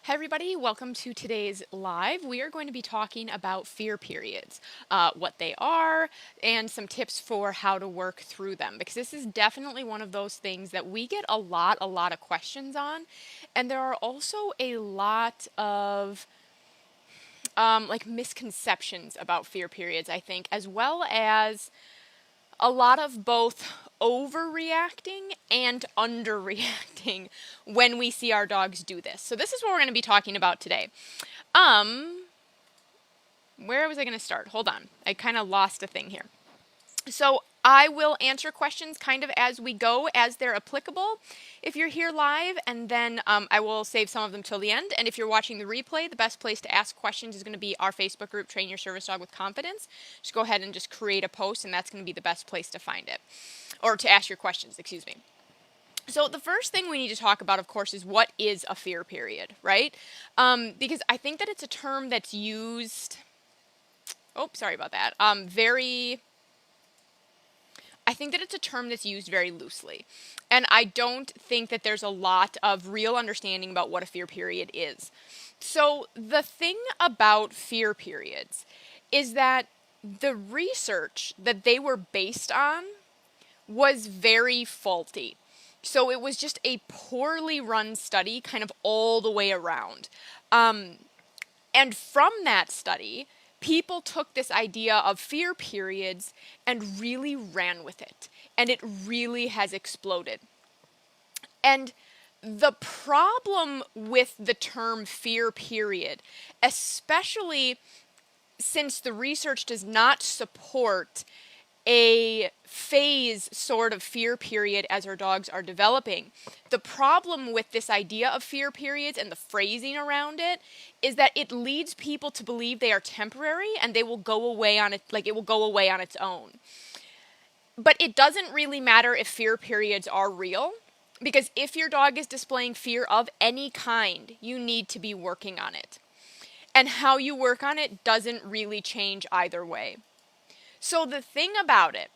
Hi everybody, welcome to today's live. We are going to be talking about fear periods, what they are, and some tips for how to work through them. Because this is definitely one of those things that we get a lot of questions on. And there are also a lot of misconceptions about fear periods, I think, as well as a lot of both overreacting and underreacting when we see our dogs do this. So this is what we're going to be talking about today. Where was I going to start? Hold on. I kind of lost a thing here. So I will answer questions kind of as we go, as they're applicable. If you're here live, and then I will save some of them till the end. And if you're watching the replay, the best place to ask questions is going to be our Facebook group, Train Your Service Dog with Confidence. Just go ahead and just create a post, and that's going to be the best place to find it, or to ask your questions, excuse me. So the first thing we need to talk about, of course, is what is a fear period, right? Because I think that it's a term that's used. Oh, sorry about that. I think that it's a term that's used very loosely. And I don't think that there's a lot of real understanding about what a fear period is. So the thing about fear periods is that the research that they were based on was very faulty. So it was just a poorly run study kind of all the way around. And from that study, people took this idea of fear periods and really ran with it. And it really has exploded. And the problem with the term fear period, especially since the research does not support a phase sort of fear period as our dogs are developing. The problem with this idea of fear periods and the phrasing around it is that it leads people to believe they are temporary and they will go away on it, like it will go away on its own. But it doesn't really matter if fear periods are real, because if your dog is displaying fear of any kind, you need to be working on it. And how you work on it doesn't really change either way. So the thing about it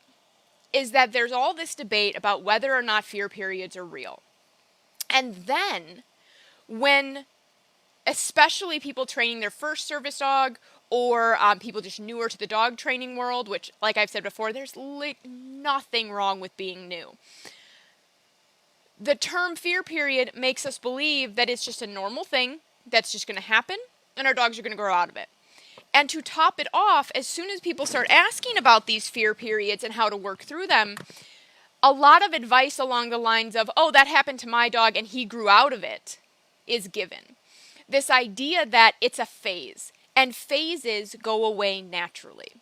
is that there's all this debate about whether or not fear periods are real. And then when especially people training their first service dog or people just newer to the dog training world, which, like I've said before, there's nothing wrong with being new. The term fear period makes us believe that it's just a normal thing that's just going to happen and our dogs are going to grow out of it. And to top it off, as soon as people start asking about these fear periods and how to work through them, a lot of advice along the lines of, oh, that happened to my dog and he grew out of it, is given. This idea that it's a phase, and phases go away naturally.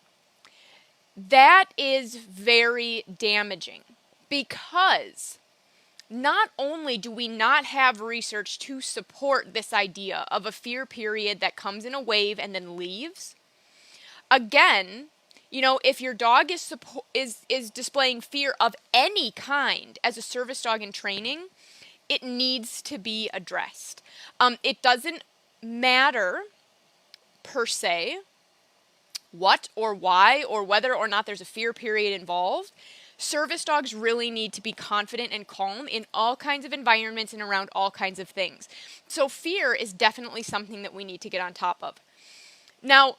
That is very damaging, because not only do we not have research to support this idea of a fear period that comes in a wave and then leaves, again, if your dog is displaying fear of any kind as a service dog in training, it needs to be addressed. It doesn't matter per se what or why or whether or not there's a fear period involved. Service dogs really need to be confident and calm in all kinds of environments and around all kinds of things. So fear is definitely something that we need to get on top of. Now,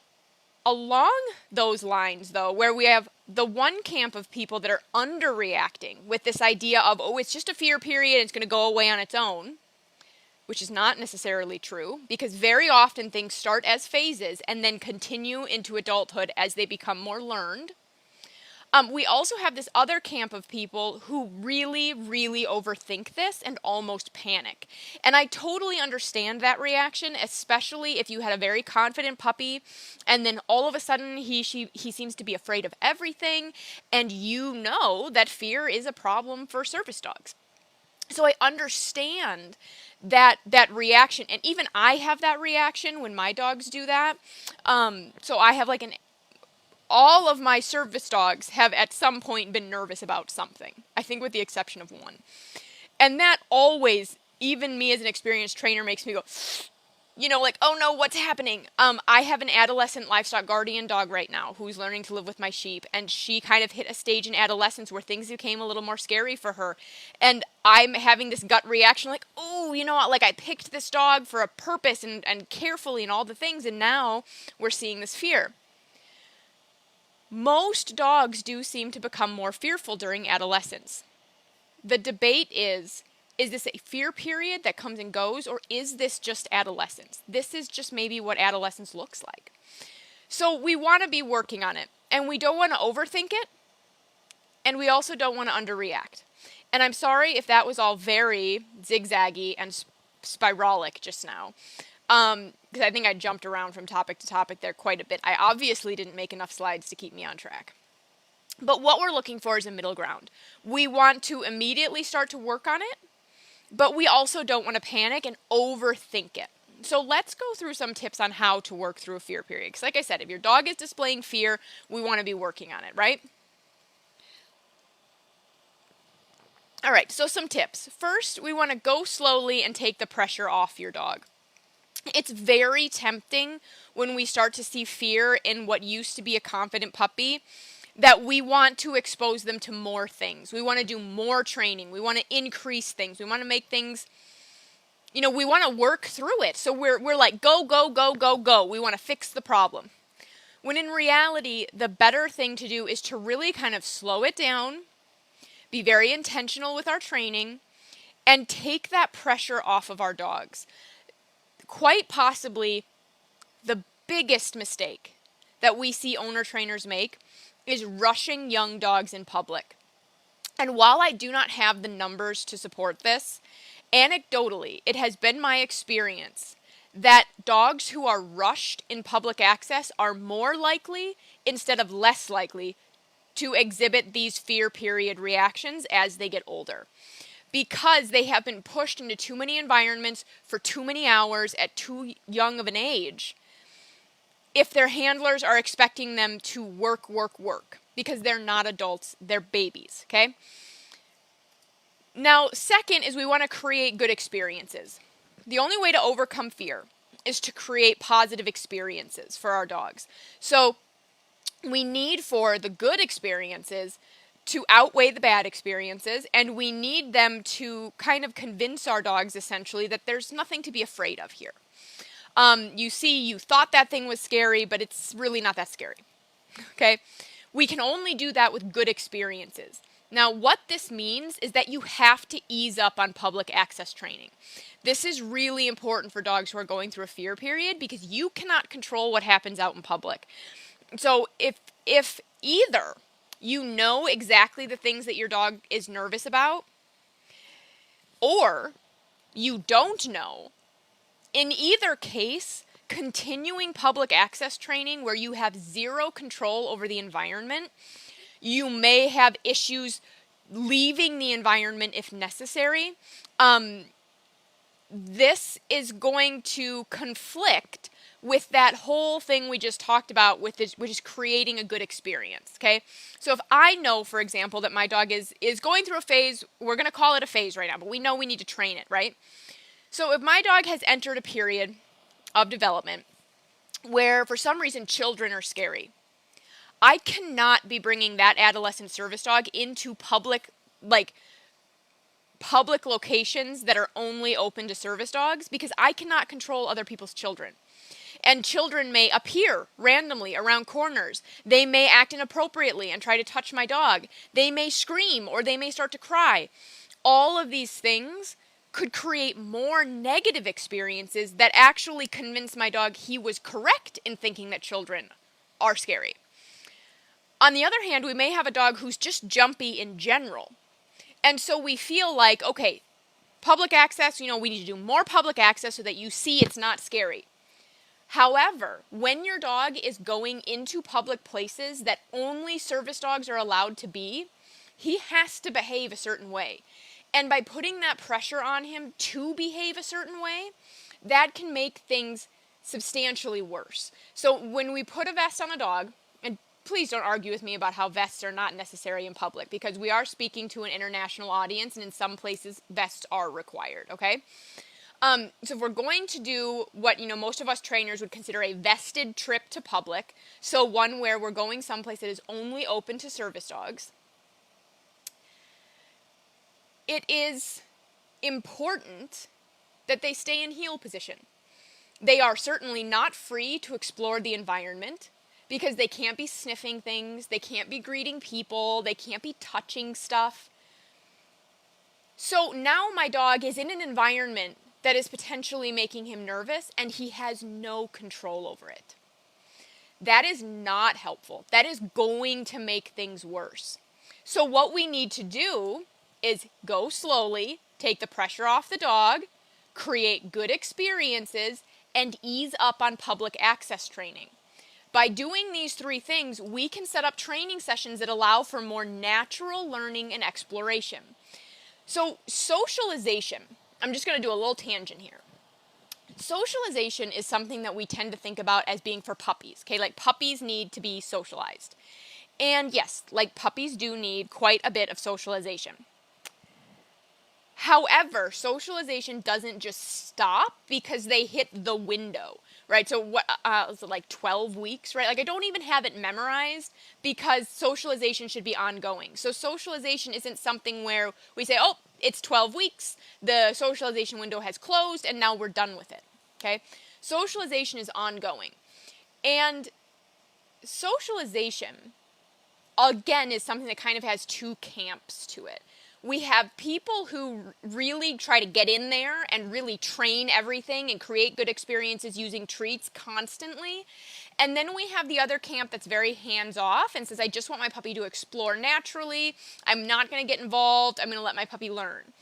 along those lines, though, where we have the one camp of people that are underreacting with this idea of, oh, it's just a fear period, it's going to go away on its own, which is not necessarily true, because very often things start as phases and then continue into adulthood as they become more learned. We also have this other camp of people who really, really overthink this and almost panic. And I totally understand that reaction, especially if you had a very confident puppy and then all of a sudden he seems to be afraid of everything, and you know that fear is a problem for service dogs. So I understand that reaction, and even I have that reaction when my dogs do that. So I have all of my service dogs have at some point been nervous about something, I think with the exception of one. And that always, even me as an experienced trainer, makes me go, like, oh no, what's happening? I have an adolescent livestock guardian dog right now who's learning to live with my sheep, and she kind of hit a stage in adolescence where things became a little more scary for her. And I'm having this gut reaction like, oh, like I picked this dog for a purpose and carefully and all the things, and now we're seeing this fear. Most dogs do seem to become more fearful during adolescence. The debate is this a fear period that comes and goes, or is this just adolescence? This is just maybe what adolescence looks like. So we want to be working on it, and we don't want to overthink it, and we also don't want to underreact. And I'm sorry if that was all very zigzaggy and spiralic just now, because I think I jumped around from topic to topic there quite a bit. I obviously didn't make enough slides to keep me on track. But what we're looking for is a middle ground. We want to immediately start to work on it, but we also don't want to panic and overthink it. So let's go through some tips on how to work through a fear period. Because like I said, if your dog is displaying fear, we want to be working on it, right? All right, so some tips. First, we want to go slowly and take the pressure off your dog. It's very tempting when we start to see fear in what used to be a confident puppy that we want to expose them to more things. We want to do more training. We want to increase things. We want to make things, we want to work through it. So we're like, go, go, go, go, go. We want to fix the problem. When in reality, the better thing to do is to really kind of slow it down, be very intentional with our training, and take that pressure off of our dogs. Quite possibly the biggest mistake that we see owner trainers make is rushing young dogs in public. And while I do not have the numbers to support this, anecdotally, it has been my experience that dogs who are rushed in public access are more likely, instead of less likely, to exhibit these fear period reactions as they get older. Because they have been pushed into too many environments for too many hours at too young of an age, if their handlers are expecting them to work, because they're not adults, they're babies, okay? Now, second is we want to create good experiences. The only way to overcome fear is to create positive experiences for our dogs. So we need for the good experiences to outweigh the bad experiences, and we need them to kind of convince our dogs, essentially, that there's nothing to be afraid of here. You thought that thing was scary, but it's really not that scary, okay? We can only do that with good experiences. Now, what this means is that you have to ease up on public access training. This is really important for dogs who are going through a fear period because you cannot control what happens out in public. So if either you know exactly the things that your dog is nervous about, or you don't know, in either case, continuing public access training where you have zero control over the environment, you may have issues leaving the environment if necessary. This is going to conflict with that whole thing we just talked about, which is creating a good experience, okay? So if I know, for example, that my dog is going through a phase, we're going to call it a phase right now, but we know we need to train it, right? So if my dog has entered a period of development where for some reason children are scary, I cannot be bringing that adolescent service dog into public locations that are only open to service dogs because I cannot control other people's children. And children may appear randomly around corners. They may act inappropriately and try to touch my dog. They may scream or they may start to cry. All of these things could create more negative experiences that actually convince my dog he was correct in thinking that children are scary. On the other hand, we may have a dog who's just jumpy in general. And so we feel like, okay, public access, we need to do more public access so that you see it's not scary. However, when your dog is going into public places that only service dogs are allowed to be, he has to behave a certain way. And by putting that pressure on him to behave a certain way, that can make things substantially worse. So when we put a vest on a dog, and please don't argue with me about how vests are not necessary in public, because we are speaking to an international audience, and in some places, vests are required, okay? So if we're going to do what, most of us trainers would consider a vested trip to public, so one where we're going someplace that is only open to service dogs, it is important that they stay in heel position. They are certainly not free to explore the environment because they can't be sniffing things, they can't be greeting people, they can't be touching stuff. So now my dog is in an environment that is potentially making him nervous and he has no control over it. That is not helpful. That is going to make things worse. So what we need to do is go slowly, take the pressure off the dog, create good experiences, and ease up on public access training. By doing these three things, we can set up training sessions that allow for more natural learning and exploration. So socialization, I'm just going to do a little tangent here. Socialization is something that we tend to think about as being for puppies, okay? Like puppies need to be socialized. And yes, like puppies do need quite a bit of socialization. However, socialization doesn't just stop because they hit the window, right? So what was it, like 12 weeks, right? Like I don't even have it memorized because socialization should be ongoing. So socialization isn't something where we say, oh, it's 12 weeks, the socialization window has closed, and now we're done with it, okay? Socialization is ongoing. And socialization, again, is something that kind of has two camps to it. We have people who really try to get in there and really train everything and create good experiences using treats constantly. And then we have the other camp that's very hands-off and says, I just want my puppy to explore naturally. I'm not going to get involved. I'm going to let my puppy learn.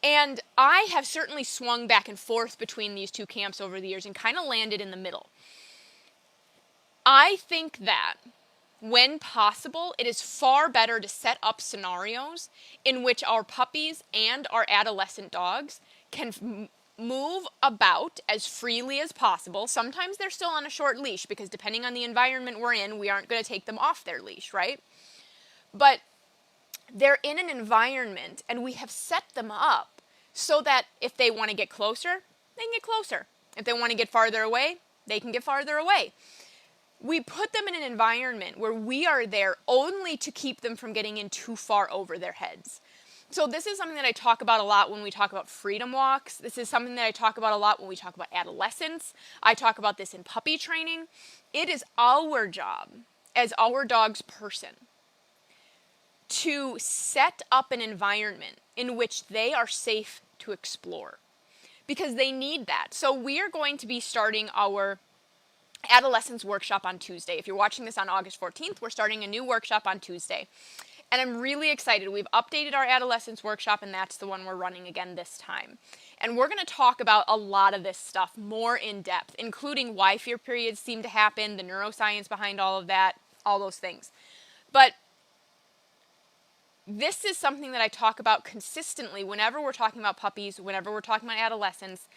And I have certainly swung back and forth between these two camps over the years and kind of landed in the middle. I think that when possible, it is far better to set up scenarios in which our puppies and our adolescent dogs can move about as freely as possible. Sometimes they're still on a short leash because depending on the environment we're in, we aren't going to take them off their leash, right? But they're in an environment and we have set them up so that if they want to get closer, they can get closer. If they want to get farther away, they can get farther away. We put them in an environment where we are there only to keep them from getting in too far over their heads. So this is something that I talk about a lot when we talk about freedom walks. This is something that I talk about a lot when we talk about adolescence. I talk about this in puppy training. It is our job as our dog's person to set up an environment in which they are safe to explore because they need that. So we are going to be starting our adolescence workshop on Tuesday. If you're watching this on August 14th, we're starting a new workshop on Tuesday. And I'm really excited. We've updated our adolescence workshop, and that's the one we're running again this time. And we're going to talk about a lot of this stuff more in depth, including why fear periods seem to happen, the neuroscience behind all of that, all those things. But this is something that I talk about consistently whenever we're talking about puppies, whenever we're talking about adolescents,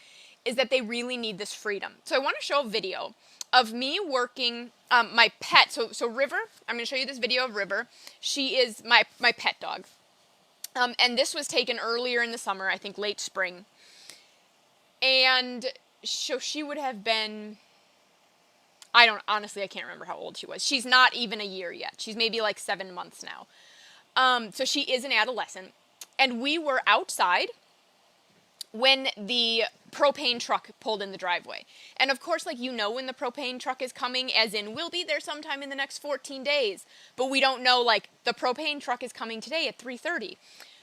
is that they really need this freedom. So I want to show a video of me working my pet. So River, I'm going to show you this video of River. She is my pet dog. And this was taken earlier in the summer, I think late spring. And so she would have been, I can't remember how old she was. She's not even a year yet. She's maybe like 7 months now. So she is an adolescent. And we were outside when the propane truck pulled in the driveway. And of course, like, when the propane truck is coming, as in we'll be there sometime in the next 14 days. But we don't know, like, the propane truck is coming today at 3:30.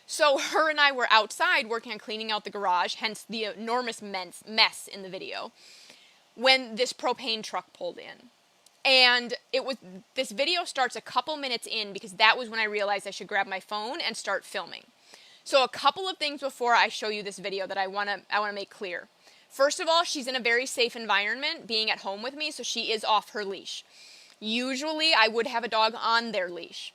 So her and I were outside working on cleaning out the garage, hence the enormous mess in the video, when this propane truck pulled in. And this video starts a couple minutes in because that was when I realized I should grab my phone and start filming. So a couple of things before I show you this video that I want to make clear. First of all, she's in a very safe environment, being at home with me, so she is off her leash. Usually, I would have a dog on their leash.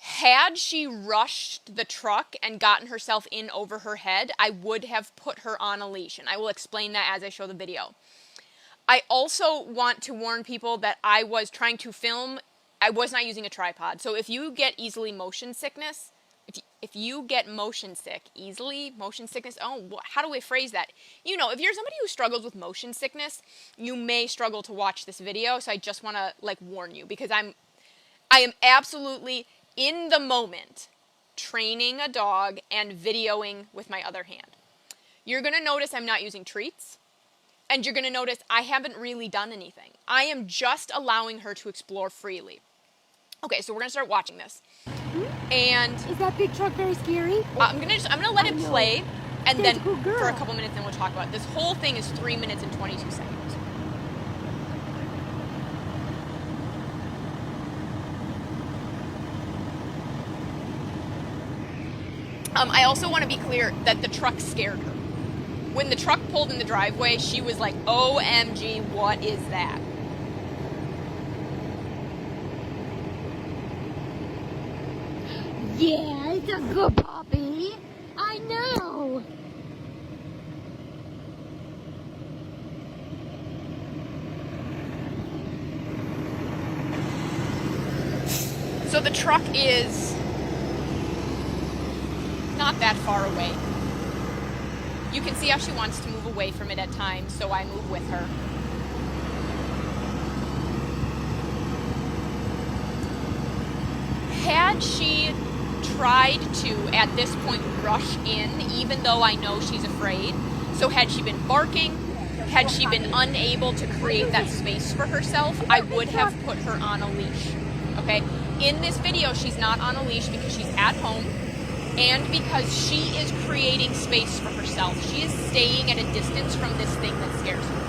Had she rushed the truck and gotten herself in over her head, I would have put her on a leash, and I will explain that as I show the video. I also want to warn people that I was trying to film. I was not using a tripod, so if you get easily motion sickness, If you get motion sick easily, motion sickness, how do we phrase that? You know, if you're somebody who struggles with motion sickness, you may struggle to watch this video. So I just want to like warn you, because I am absolutely in the moment training a dog and videoing with my other hand. You're going to notice I'm not using treats, and you're going to notice I haven't really done anything. I am just allowing her to explore freely. Okay, so we're going to start watching this. And is that big truck very scary? I'm gonna let it play, and then for a girl. couple minutes, then we'll talk about it. This whole thing is 3 minutes and 22 seconds. I also want to be clear that the truck scared her. When the truck pulled in the driveway, she was like, "OMG, what is that?" Yeah, it's a good puppy. I know. So the truck is not that far away. You can see how she wants to move away from it at times, so I move with her. Had she tried to, at this point, rush in, even though I know she's afraid, so had she been barking, had she been unable to create that space for herself, I would have put her on a leash, okay? In this video, she's not on a leash because she's at home, and because she is creating space for herself. She is staying at a distance from this thing that scares her.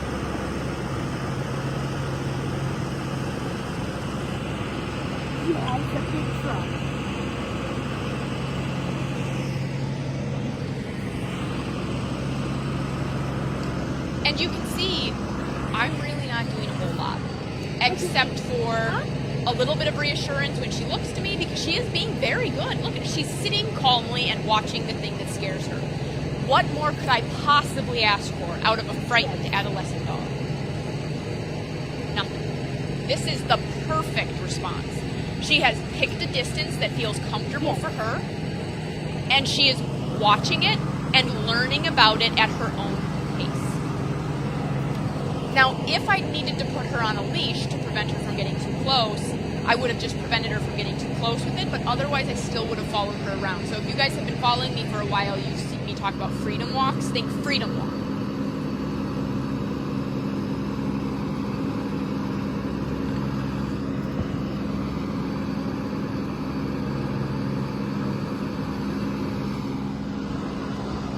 Yeah, it's a big truck. And you can see, I'm really not doing a whole lot, except for a little bit of reassurance when she looks to me, because she is being very good. Look at her. She's sitting calmly and watching the thing that scares her. What more could I possibly ask for out of a frightened adolescent dog? Nothing. This is the perfect response. She has picked a distance that feels comfortable for her, and she is watching it and learning about it at her own pace. Now, if I needed to put her on a leash to prevent her from getting too close, I would have just prevented her from getting too close with it, but otherwise I still would have followed her around. So if you guys have been following me for a while, you've seen me talk about freedom walks. Think freedom walk.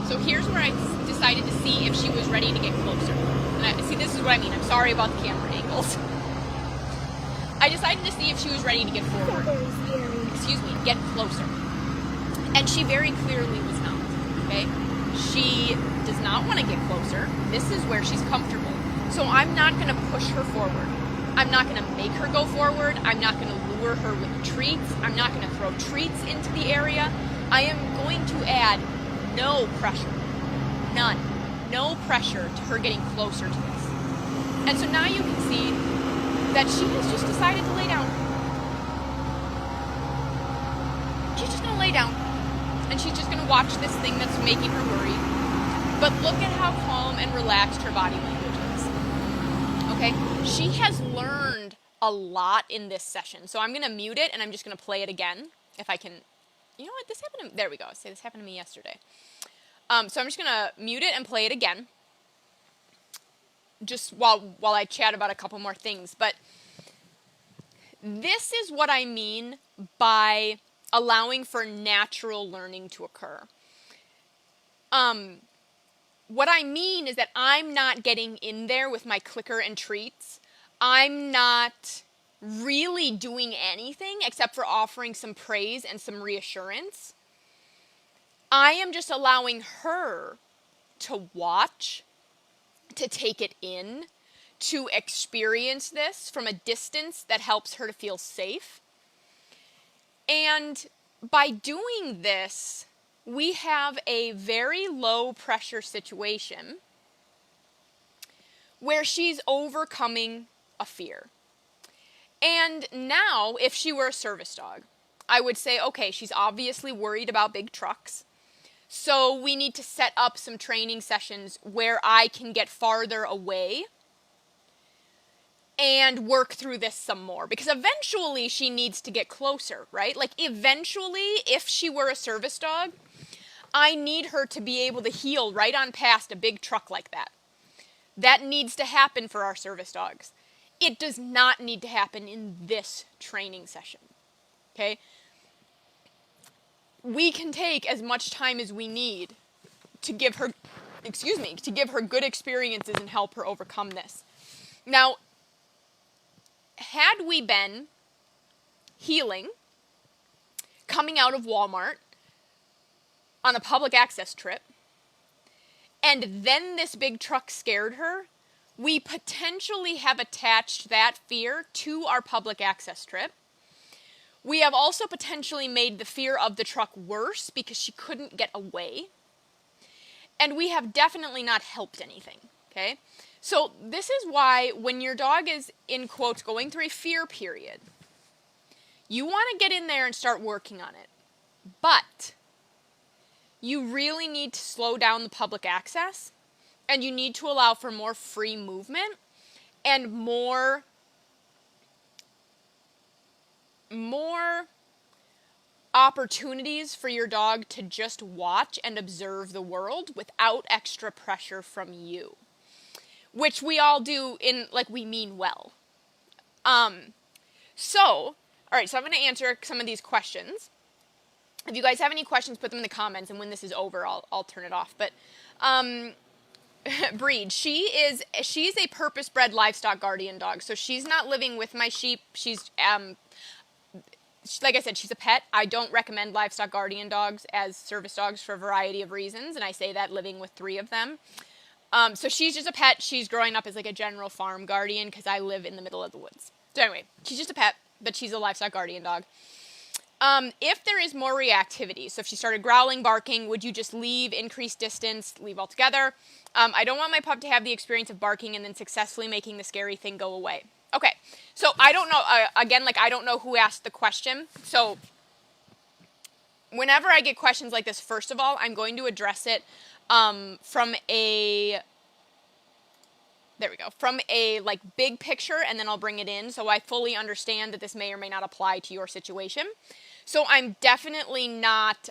So here's where I decided to see if she was ready to get closer. And see, this is what I mean. I'm sorry about the camera angles. I decided to see if she was ready to get forward. Excuse me, get closer. And she very clearly was not, okay? She does not want to get closer. This is where she's comfortable. So I'm not going to push her forward. I'm not going to make her go forward. I'm not going to lure her with treats. I'm not going to throw treats into the area. I am going to add no pressure. None. No pressure to her getting closer to this. And so now you can see that she has just decided to lay down. She's just going to lay down. And she's just going to watch this thing that's making her worried. But look at how calm and relaxed her body language is. Okay? She has learned a lot in this session. So I'm going to mute it and I'm just going to play it again. If I can. You know what? This happened to, there we go. Say this happened to me yesterday. So I'm just going to mute it and play it again. Just while I chat about a couple more things. But this is what I mean by allowing for natural learning to occur. What I mean is that I'm not getting in there with my clicker and treats. I'm not really doing anything except for offering some praise and some reassurance. I am just allowing her to watch, to take it in, to experience this from a distance that helps her to feel safe. And by doing this, we have a very low pressure situation where she's overcoming a fear. And now, if she were a service dog, I would say, okay, she's obviously worried about big trucks. So we need to set up some training sessions where I can get farther away and work through this some more, because eventually she needs to get closer, right? Like eventually, if she were a service dog, I need her to be able to heel right on past a big truck like that. That needs to happen for our service dogs. It does not need to happen in this training session, okay? We can take as much time as we need to give her, to give her good experiences and help her overcome this. Now, had we been healing, coming out of Walmart on a public access trip, and then this big truck scared her, we potentially have attached that fear to our public access trip. We have also potentially made the fear of the truck worse because she couldn't get away. And we have definitely not helped anything, okay? So this is why when your dog is, in quotes, going through a fear period, you want to get in there and start working on it. But you really need to slow down the public access, and you need to allow for more free movement and more opportunities for your dog to just watch and observe the world without extra pressure from you, which we all do in, like, we mean well. All right, so I'm going to answer some of these questions. If you guys have any questions, put them in the comments, and when this is over, I'll turn it off. But breed, she's a purpose-bred livestock guardian dog, so she's not living with my sheep. She's like I said, she's a pet. I don't recommend livestock guardian dogs as service dogs for a variety of reasons, and I say that living with 3 of them. So she's just a pet. She's growing up as like a general farm guardian because I live in the middle of the woods. So anyway, she's just a pet, but she's a livestock guardian dog. If there is more reactivity, so if she started growling, barking, would you just leave, increase distance, leave altogether? I don't want my pup to have the experience of barking and then successfully making the scary thing go away. Okay, so I don't know, again, like I don't know who asked the question. So whenever I get questions like this, first of all, I'm going to address it from a like big picture, and then I'll bring it in so I fully understand that this may or may not apply to your situation. So I'm definitely not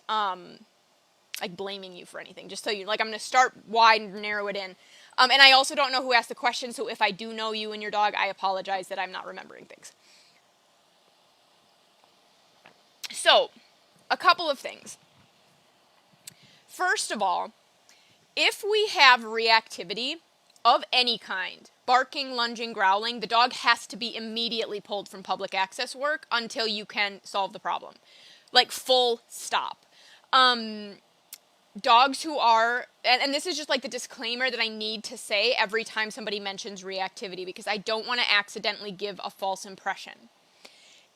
like blaming you for anything, just so you, like, I'm going to start wide and narrow it in. And I also don't know who asked the question, so if I do know you and your dog, I apologize that I'm not remembering things. So, a couple of things. First of all, if we have reactivity of any kind, barking, lunging, growling, the dog has to be immediately pulled from public access work until you can solve the problem. Like, full stop. Dogs who are, and this is just like the disclaimer that I need to say every time somebody mentions reactivity, because I don't want to accidentally give a false impression.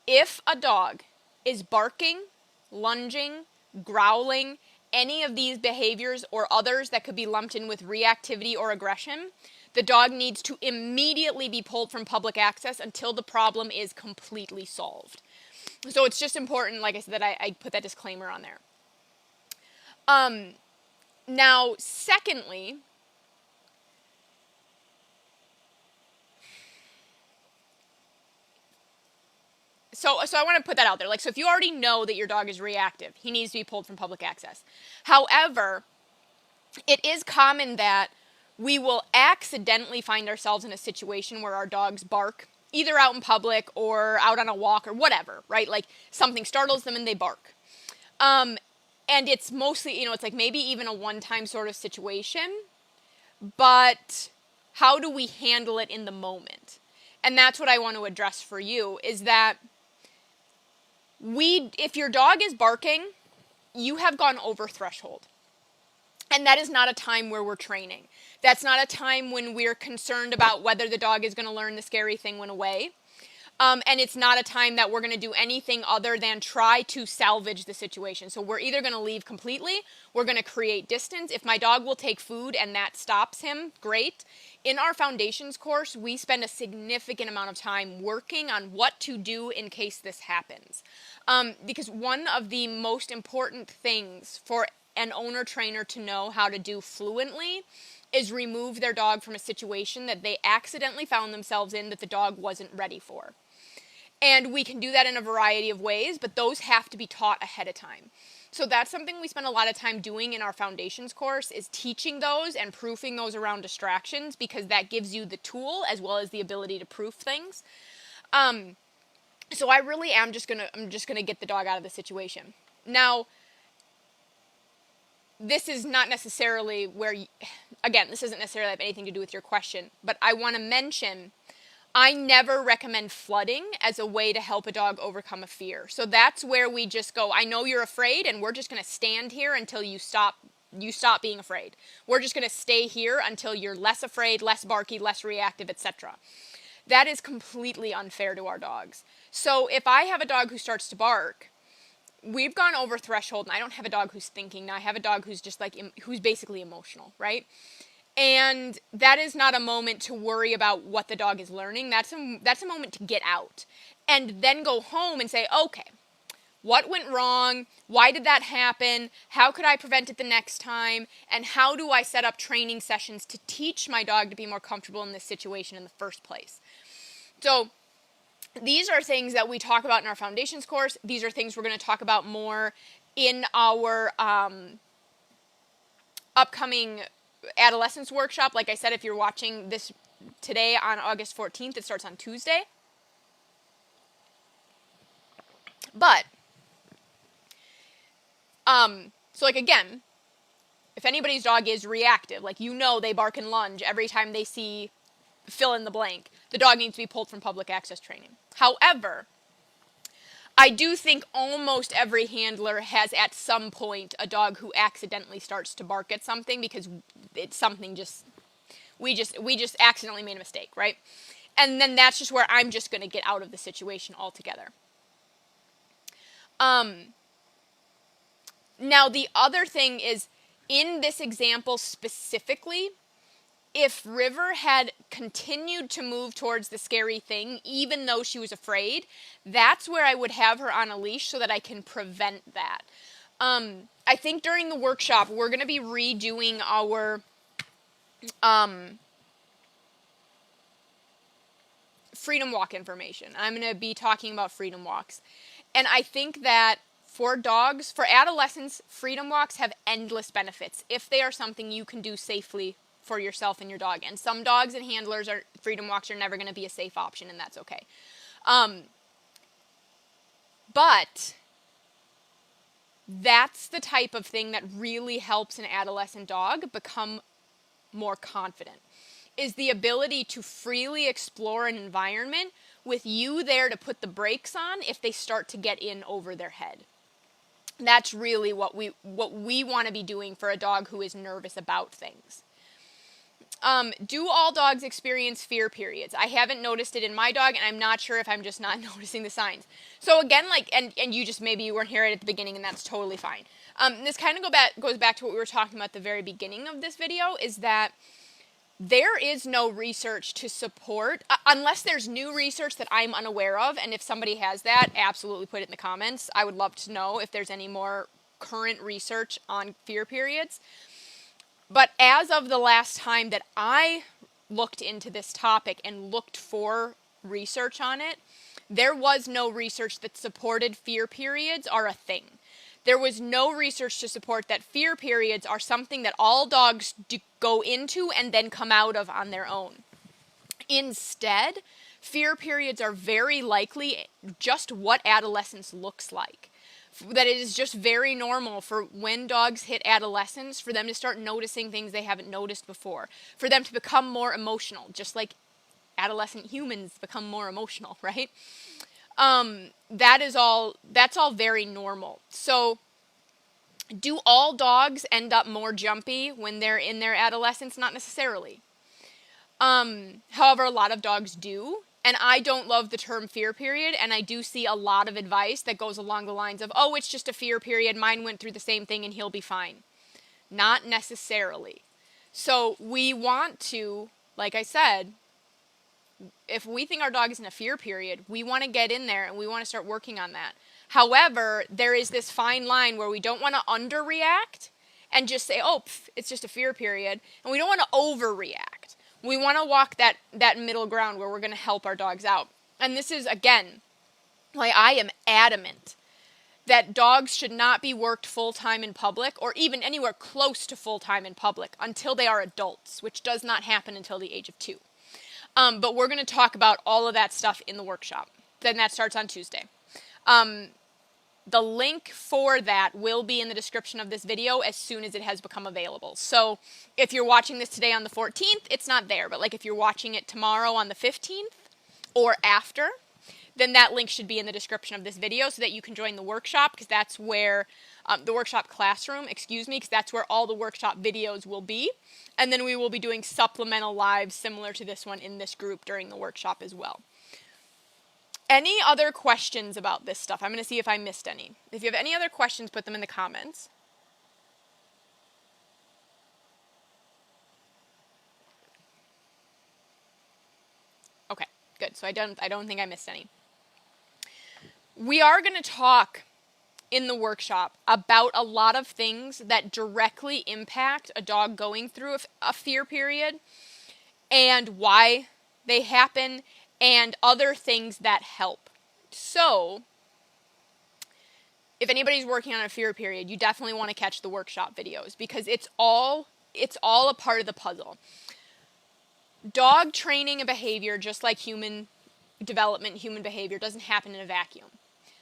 If a dog is barking, lunging, growling, any of these behaviors or others that could be lumped in with reactivity or aggression, the dog needs to immediately be pulled from public access until the problem is completely solved. So it's just important, like I said, that I put that disclaimer on there. Now, secondly, so I want to put that out there. Like, so if you already know that your dog is reactive, he needs to be pulled from public access. However, it is common that we will accidentally find ourselves in a situation where our dogs bark, either out in public or out on a walk or whatever, right? Like, something startles them and they bark. And it's mostly, it's like maybe even a one-time sort of situation, but how do we handle it in the moment? And that's what I want to address for you, is that if your dog is barking, you have gone over threshold. And that is not a time where we're training. That's not a time when we're concerned about whether the dog is going to learn the scary thing went away. And it's not a time that we're going to do anything other than try to salvage the situation. So we're either going to leave completely, we're going to create distance. If my dog will take food and that stops him, great. In our foundations course, we spend a significant amount of time working on what to do in case this happens. Because one of the most important things for an owner trainer to know how to do fluently is remove their dog from a situation that they accidentally found themselves in that the dog wasn't ready for. And we can do that in a variety of ways, but those have to be taught ahead of time. So that's something we spend a lot of time doing in our foundations course, is teaching those and proofing those around distractions, because that gives you the tool as well as the ability to proof things. So I really am I'm just gonna get the dog out of the situation. Now, this is not necessarily again, this doesn't necessarily have anything to do with your question, but I want to mention I never recommend flooding as a way to help a dog overcome a fear. So that's where we just go, I know you're afraid, and we're just going to stand here until you stop being afraid. We're just going to stay here until you're less afraid, less barky, less reactive, etc. That is completely unfair to our dogs. So if I have a dog who starts to bark, we've gone over threshold, and I don't have a dog who's thinking. Now I have a dog who's just who's basically emotional, right? And that is not a moment to worry about what the dog is learning. That's a moment to get out. And then go home and say, okay, what went wrong? Why did that happen? How could I prevent it the next time? And how do I set up training sessions to teach my dog to be more comfortable in this situation in the first place? So these are things that we talk about in our foundations course. These are things we're going to talk about more in our upcoming adolescence workshop. Like I said, if you're watching this today on August 14th, it starts on Tuesday. But, so like again, if anybody's dog is reactive, like they bark and lunge every time they see fill in the blank, the dog needs to be pulled from public access training. However, I do think almost every handler has at some point a dog who accidentally starts to bark at something because it's something we just accidentally made a mistake, right? And then that's just where I'm just going to get out of the situation altogether. Now the other thing is, in this example specifically, if River had continued to move towards the scary thing, even though she was afraid, that's where I would have her on a leash so that I can prevent that. I think during the workshop, we're going to be redoing our freedom walk information. I'm going to be talking about freedom walks. And I think that for dogs, for adolescents, freedom walks have endless benefits if they are something you can do safely for yourself and your dog. And some dogs and handlers, freedom walks are never going to be a safe option, and that's okay. But that's the type of thing that really helps an adolescent dog become more confident, is the ability to freely explore an environment with you there to put the brakes on if they start to get in over their head. That's really what we want to be doing for a dog who is nervous about things. Do all dogs experience fear periods? I haven't noticed it in my dog, and I'm not sure if I'm just not noticing the signs. So again, and you just, maybe you weren't here right at the beginning, and that's totally fine. This kind of goes back to what we were talking about at the very beginning of this video, is that there is no research to support, unless there's new research that I'm unaware of, and if somebody has that, absolutely put it in the comments. I would love to know if there's any more current research on fear periods. But as of the last time that I looked into this topic and looked for research on it, there was no research that supported fear periods are a thing. There was no research to support that fear periods are something that all dogs go into and then come out of on their own. Instead, fear periods are very likely just what adolescence looks like. That it is just very normal for when dogs hit adolescence for them to start noticing things they haven't noticed before. For them to become more emotional, just like adolescent humans become more emotional, right? That's all very normal. So, do all dogs end up more jumpy when they're in their adolescence? Not necessarily. However, a lot of dogs do. And I don't love the term fear period, and I do see a lot of advice that goes along the lines of, oh, it's just a fear period, mine went through the same thing and he'll be fine. Not necessarily. So we want to, like I said, if we think our dog is in a fear period, we want to get in there and we want to start working on that. However, there is this fine line where we don't want to underreact and just say, oh, it's just a fear period. And we don't want to overreact. We want to walk that middle ground where we're going to help our dogs out. And this is, again, why I am adamant that dogs should not be worked full-time in public or even anywhere close to full-time in public until they are adults, which does not happen until the age of 2. But we're going to talk about all of that stuff in the workshop. Then that starts on Tuesday. The link for that will be in the description of this video as soon as it has become available. So if you're watching this today on the 14th, it's not there. But like if you're watching it tomorrow on the 15th or after, then that link should be in the description of this video so that you can join the workshop, because that's where, the workshop classroom, because that's where all the workshop videos will be. And then we will be doing supplemental lives similar to this one in this group during the workshop as well. Any other questions about this stuff? I'm going to see if I missed any. If you have any other questions, put them in the comments. Okay, good. So I don't think I missed any. We are going to talk in the workshop about a lot of things that directly impact a dog going through a fear period and why they happen and other things that help. So, if anybody's working on a fear period, you definitely want to catch the workshop videos because it's all a part of the puzzle. Dog training and behavior, just like human development, human behavior, doesn't happen in a vacuum.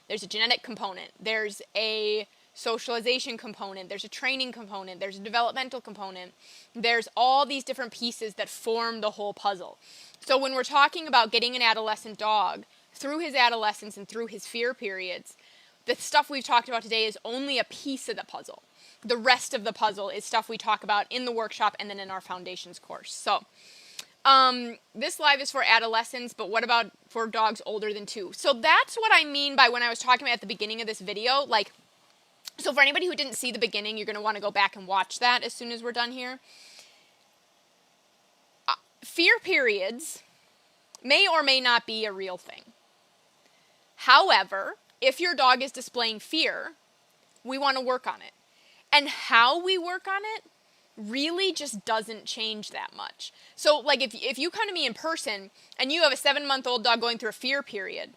There's a genetic component, there's a socialization component, there's a training component, there's a developmental component, there's all these different pieces that form the whole puzzle. So when we're talking about getting an adolescent dog through his adolescence and through his fear periods, the stuff we've talked about today is only a piece of the puzzle. The rest of the puzzle is stuff we talk about in the workshop and then in our foundations course. So this live is for adolescents, but what about for dogs older than 2? So that's what I mean by when I was talking about at the beginning of this video, like, so for anybody who didn't see the beginning, you're going to want to go back and watch that as soon as we're done here. Fear periods may or may not be a real thing. However, if your dog is displaying fear, we want to work on it. And how we work on it really just doesn't change that much. So, like, if you come to me in person and you have a 7-month-old dog going through a fear period,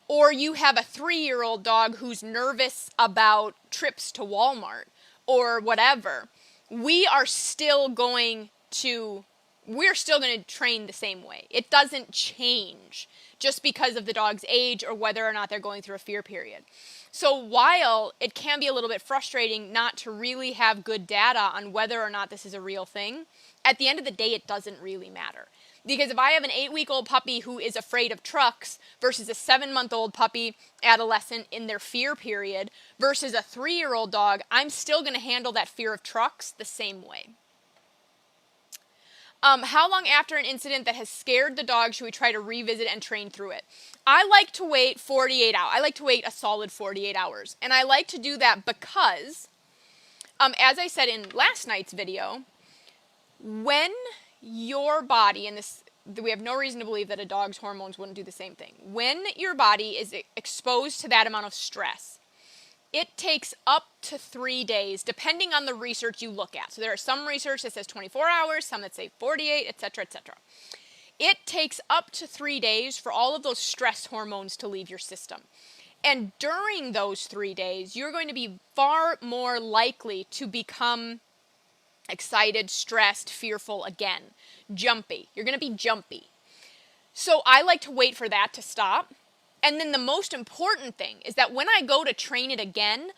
or you have a 3-year-old dog who's nervous about trips to Walmart or whatever, we're still going to train the same way. It doesn't change just because of the dog's age or whether or not they're going through a fear period. So while it can be a little bit frustrating not to really have good data on whether or not this is a real thing, at the end of the day, it doesn't really matter. Because if I have an 8-week-old puppy who is afraid of trucks versus a 7-month-old puppy, adolescent in their fear period, versus a 3-year-old dog, I'm still going to handle that fear of trucks the same way. How long after an incident that has scared the dog should we try to revisit and train through it? I like to wait 48 hours. I like to wait a solid 48 hours. And I like to do that because, as I said in last night's video, when your body, and this, we have no reason to believe that a dog's hormones wouldn't do the same thing. When your body is exposed to that amount of stress, it takes up to 3 days, depending on the research you look at. So there are some research that says 24 hours, some that say 48, etc., etc. It takes up to 3 days for all of those stress hormones to leave your system. And during those 3 days, you're going to be far more likely to become excited, stressed, fearful again. Jumpy. You're going to be jumpy. So I like to wait for that to stop. And then the most important thing is that when I go to train it again,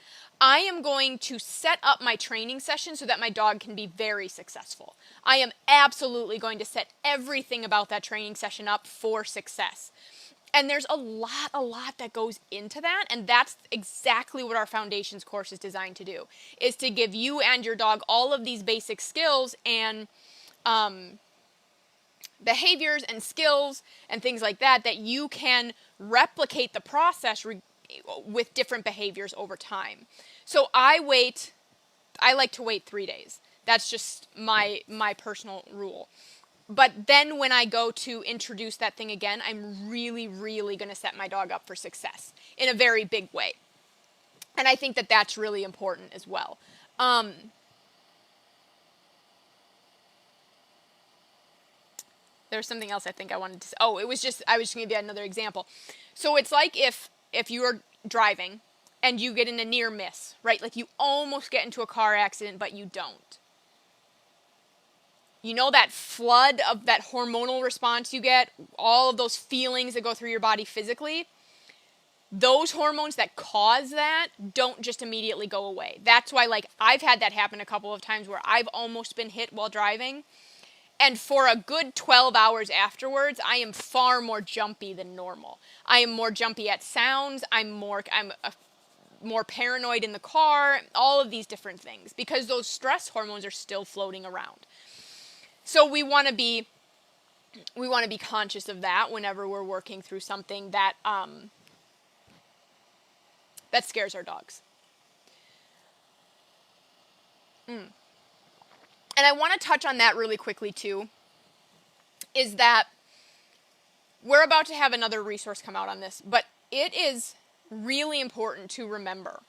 I am going to set up my training session so that my dog can be very successful. I am absolutely going to set everything about that training session up for success. And there's a lot that goes into that, and that's exactly what our foundations course is designed to do, is to give you and your dog all of these basic skills and behaviors and skills and things like that, that you can replicate the process with different behaviors over time. So I like to wait 3 days. That's just my personal rule. But then when I go to introduce that thing again, I'm really, really going to set my dog up for success in a very big way. And I think that that's really important as well. There's something else I think I wanted to say. Oh, I was just going to give you another example. So it's like if you are driving and you get in a near miss, right? Like you almost get into a car accident, but you don't. You know that flood of that hormonal response you get, all of those feelings that go through your body physically? Those hormones that cause that don't just immediately go away. That's why, like, I've had that happen a couple of times where I've almost been hit while driving. And for a good 12 hours afterwards, I am far more jumpy than normal. I am more jumpy at sounds. I'm more paranoid in the car, all of these different things, because those stress hormones are still floating around. So we want to be conscious of that whenever we're working through something that that scares our dogs. And I want to touch on that really quickly too, is that we're about to have another resource come out on this, but it is really important to remember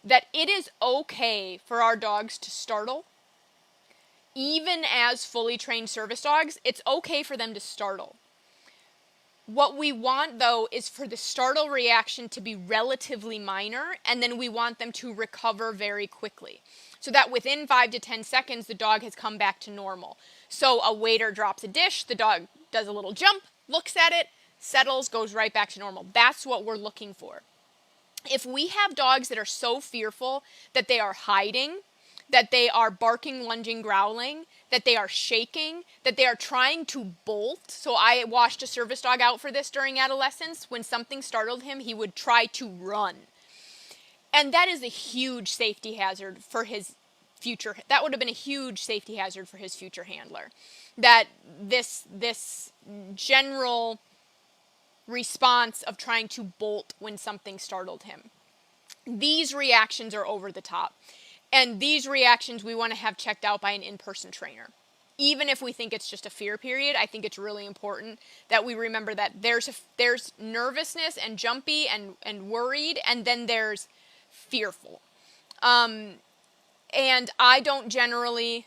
that it is okay for our dogs to startle. Even as fully trained service dogs, it's okay for them to startle. What we want, though, is for the startle reaction to be relatively minor, and then we want them to recover very quickly. So that within 5 to 10 seconds, the dog has come back to normal. So a waiter drops a dish, the dog does a little jump, looks at it, settles, goes right back to normal. That's what we're looking for. If we have dogs that are so fearful that they are hiding, that they are barking, lunging, growling, that they are shaking, that they are trying to bolt. So I washed a service dog out for this during adolescence. When something startled him, he would try to run. And that is a huge safety hazard for his future. That would have been a huge safety hazard for his future handler. That this general response of trying to bolt when something startled him. These reactions are over the top. And these reactions we want to have checked out by an in-person trainer. Even if we think it's just a fear period, I think it's really important that we remember that there's nervousness and jumpy and worried, and then there's fearful. And I don't generally,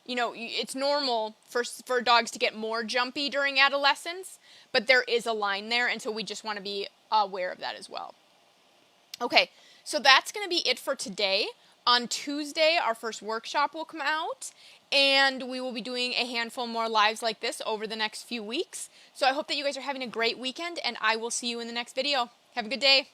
it's normal for dogs to get more jumpy during adolescence, but there is a line there, and so we just want to be aware of that as well. Okay, so that's going to be it for today. On Tuesday, our first workshop will come out, and we will be doing a handful more lives like this over the next few weeks. So I hope that you guys are having a great weekend, and I will see you in the next video. Have a good day.